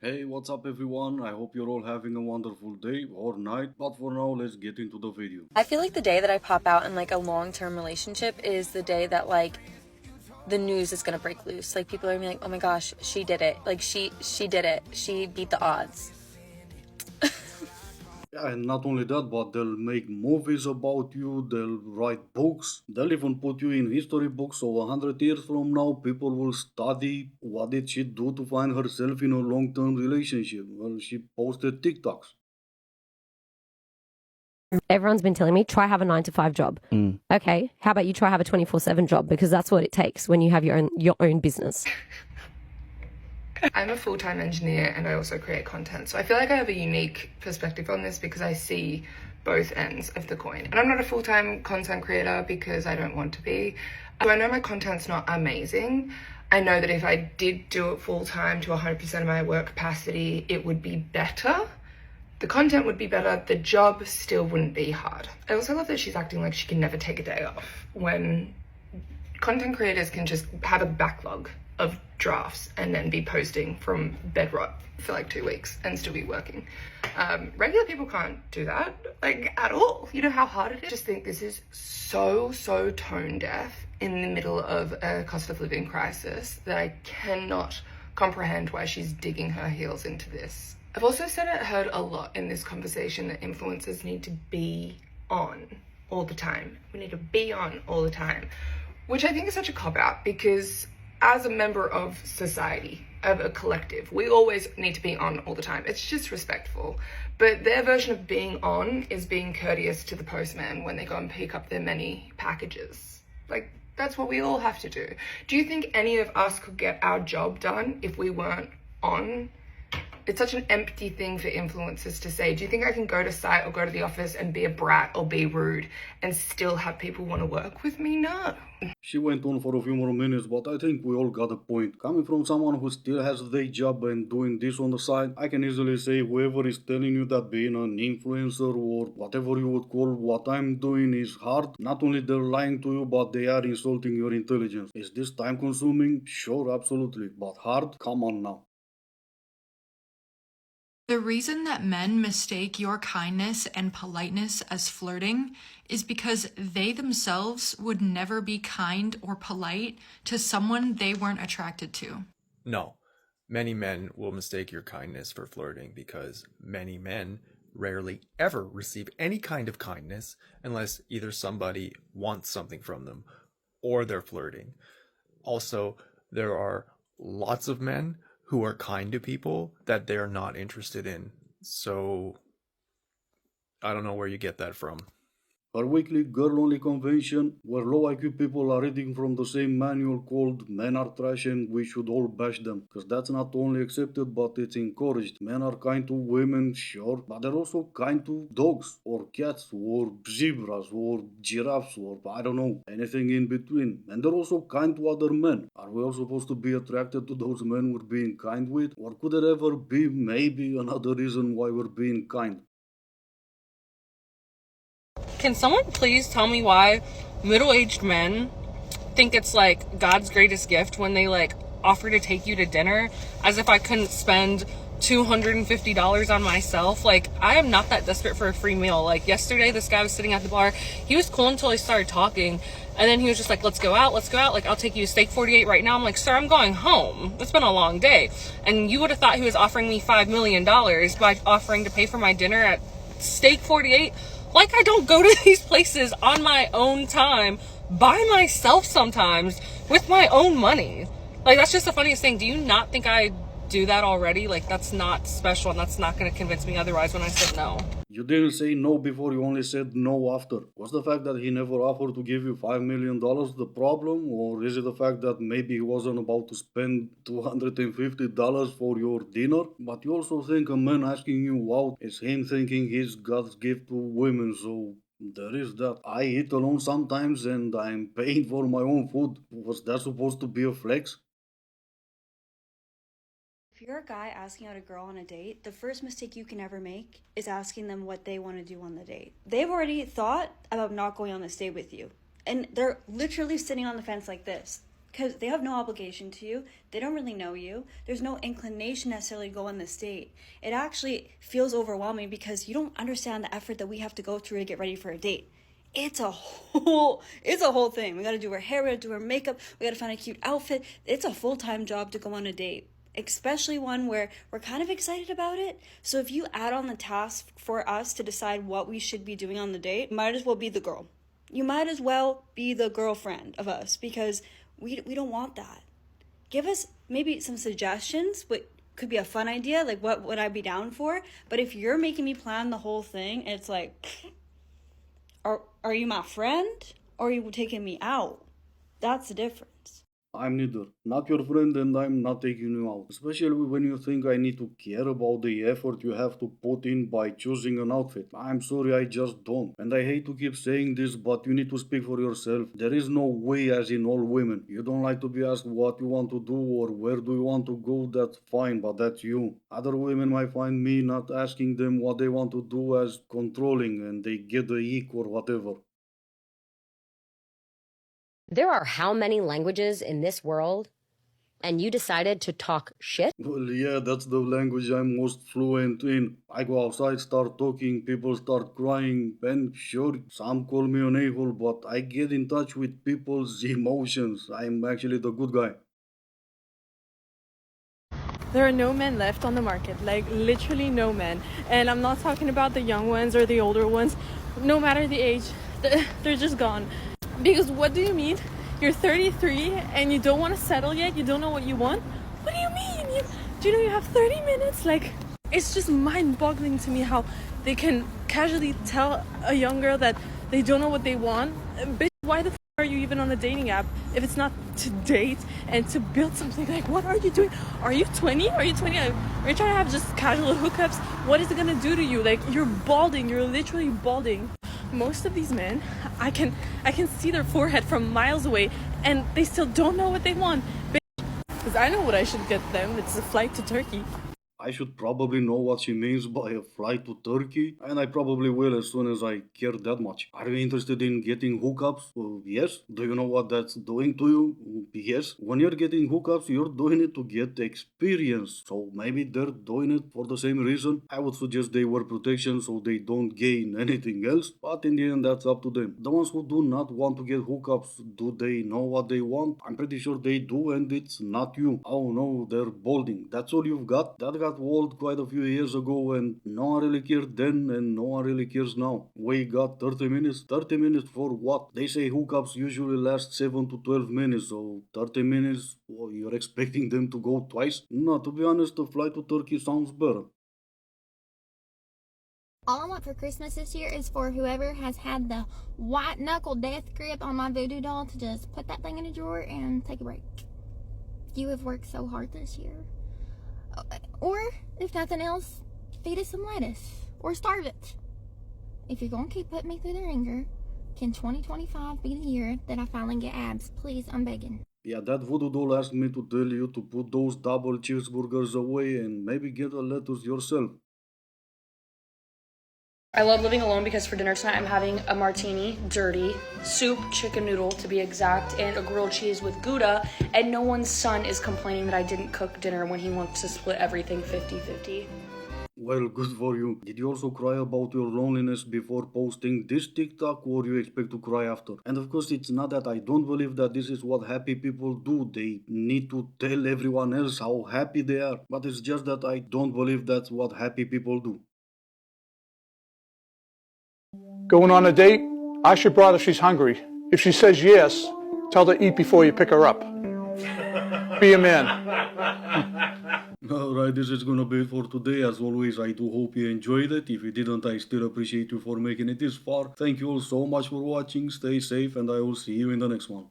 Hey, what's up everyone? I hope you're all having a wonderful day or night, but for now, let's get into the video. I feel like the day that I pop out in like a long-term relationship is the day that like the news is gonna break loose. Like people are gonna be like, oh my gosh, she did it. Like she did it. She beat the odds. Yeah, and not only that, but they'll make movies about you, they'll write books, they'll even put you in history books. So 100 years from now, people will study what did she do to find herself in a long-term relationship. Well, she posted TikToks. Everyone's been telling me, try have a 9 to 5 job. Okay, how about you try have a 24/7 job, because that's what it takes when you have your own business. I'm a full-time engineer and I also create content. So I feel like I have a unique perspective on this because I see both ends of the coin. And I'm not a full-time content creator because I don't want to be. So I know my content's not amazing. I know that if I did do it full-time to 100% of my work capacity, it would be better. The content would be better, the job still wouldn't be hard. I also love that she's acting like she can never take a day off when content creators can just have a backlog of drafts and then be posting from bedrot for like 2 weeks and still be working. Regular people can't do that, like at all. You know how hard it is? I just think this is so tone deaf in the middle of a cost of living crisis that I cannot comprehend why she's digging her heels into this. I've also heard a lot in this conversation that influencers need to be on all the time. We need to be on all the time, which I think is such a cop-out because as a member of society, of a collective, we always need to be on all the time. It's just respectful. But their version of being on is being courteous to the postman when they go and pick up their many packages. Like, that's what we all have to do. Do you think any of us could get our job done if we weren't on? It's such an empty thing for influencers to say. Do you think I can go to site or go to the office and be a brat or be rude and still have people want to work with me? No. She went on for a few more minutes, but I think we all got a point. Coming from someone who still has their job and doing this on the side, I can easily say whoever is telling you that being an influencer or whatever you would call what I'm doing is hard, not only they're lying to you, but they are insulting your intelligence. Is this time consuming? Sure, absolutely. But hard? Come on now. The reason that men mistake your kindness and politeness as flirting is because they themselves would never be kind or polite to someone they weren't attracted to. No, many men will mistake your kindness for flirting because many men rarely ever receive any kind of kindness unless either somebody wants something from them or they're flirting. Also, there are lots of men who are kind to people that they're not interested in. So I don't know where you get that from. Her weekly girl-only convention, where low IQ people are reading from the same manual called Men Are Trash and We Should All Bash Them. Because that's not only accepted, but it's encouraged. Men are kind to women, sure, but they're also kind to dogs, or cats, or zebras, or giraffes, or I don't know, anything in between. And they're also kind to other men. Are we all supposed to be attracted to those men we're being kind with? Or could there ever be maybe another reason why we're being kind? Can someone please tell me why middle-aged men think it's like God's greatest gift when they like offer to take you to dinner, as if I couldn't spend $250 on myself? Like, I am not that desperate for a free meal. Like yesterday, this guy was sitting at the bar. He was cool until he started talking. And then he was just like, let's go out. Like, I'll take you to Steak 48 right now. I'm like, sir, I'm going home. It's been a long day. And you would have thought he was offering me $5 million by offering to pay for my dinner at Steak 48. Like, I don't go to these places on my own time, by myself sometimes, with my own money. Like, that's just the funniest thing. Do you not think I do that already? Like, that's not special, and that's not going to convince me otherwise when I said no. You didn't say no before, you only said no after. Was the fact that he never offered to give you $5 million the problem? Or is it the fact that maybe he wasn't about to spend $250 for your dinner? But you also think a man asking you out is him thinking he's God's gift to women, so there is that. I eat alone sometimes and I'm paying for my own food. Was that supposed to be a flex? If you're a guy asking out a girl on a date, the first mistake you can ever make is asking them what they want to do on the date. They've already thought about not going on this date with you, and they're literally sitting on the fence like this. because they have no obligation to you. They don't really know you. There's no inclination necessarily to go on this date. It actually feels overwhelming because you don't understand the effort that we have to go through to get ready for a date. It's a whole thing. We got to do our hair, we got to do our makeup, we got to find a cute outfit. It's a full-time job to go on a date, especially one where we're kind of excited about it. So if you add on the task for us to decide what we should be doing on the date, might as well be the girl. You might as well be the girlfriend of us, because we don't want that. Give us maybe some suggestions, what could be a fun idea, like what would I be down for? But if you're making me plan the whole thing, it's like, are you my friend or are you taking me out? That's the difference. I'm neither. Not your friend and I'm not taking you out. Especially when you think I need to care about the effort you have to put in by choosing an outfit. I'm sorry, I just don't. And I hate to keep saying this, but you need to speak for yourself. There is no way as in all women. You don't like to be asked what you want to do or where do you want to go, that's fine, but that's you. Other women might find me not asking them what they want to do as controlling and they get the ick or whatever. There are how many languages in this world, and you decided to talk shit? Well, yeah, that's the language I'm most fluent in. I go outside, start talking, people start crying, and sure, some call me an a-hole, but I get in touch with people's emotions. I'm actually the good guy. There are no men left on the market, like literally no men. And I'm not talking about the young ones or the older ones. No matter the age, they're just gone. Because what do you mean? You're 33 and you don't want to settle yet? You don't know what you want? What do you mean? Do you know you have 30 minutes? Like, it's just mind-boggling to me how they can casually tell a young girl that they don't know what they want. Bitch, why the f*** are you even on a dating app if it's not to date and to build something? Like, what are you doing? Are you 20? Are you 20? Are you trying to have just casual hookups? What is it gonna do to you? Like, you're balding. You're literally balding. Most of these men, I can see their forehead from miles away, and they still don't know what they want. Because I know what I should get them. It's a flight to Turkey. I should probably know what she means by a flight to Turkey, and I probably will as soon as I care that much. Are you interested in getting hookups? Yes. Do you know what that's doing to you? Yes. When you're getting hookups, you're doing it to get experience. So maybe they're doing it for the same reason. I would suggest they wear protection so they don't gain anything else, but in the end, that's up to them. The ones who do not want to get hookups, do they know what they want? I'm pretty sure they do, and it's not you. Oh no, they're balding. That's all you've got? That got old quite a few years ago and no one really cared then and no one really cares now. We got 30 minutes. 30 minutes for what? They say hookups usually last 7 to 12 minutes, so 30 minutes, well, you're expecting them to go twice? No, to be honest, the flight to Turkey sounds better. All I want for Christmas this year is for whoever has had the white knuckle death grip on my voodoo doll to just put that thing in a drawer and take a break. You have worked so hard this year. Or, if nothing else, feed us some lettuce. Or starve it. If you're going to keep putting me through the ringer, can 2025 be the year that I finally get abs? Please, I'm begging. Yeah, that voodoo doll asked me to tell you to put those double cheeseburgers away and maybe get a lettuce yourself. I love living alone because for dinner tonight I'm having a martini, dirty, soup, chicken noodle to be exact, and a grilled cheese with Gouda, and no one's son is complaining that I didn't cook dinner when he wants to split everything 50-50. Well, good for you. Did you also cry about your loneliness before posting this TikTok, or you expect to cry after? And of course, it's not that I don't believe that this is what happy people do. They need to tell everyone else how happy they are. But it's just that I don't believe that's what happy people do. Going on a date, ask your brother if she's hungry. If she says yes, tell her to eat before you pick her up. Be a man. Alright, this is gonna be it for today. As always, I do hope you enjoyed it. If you didn't, I still appreciate you for making it this far. Thank you all so much for watching. Stay safe and I will see you in the next one.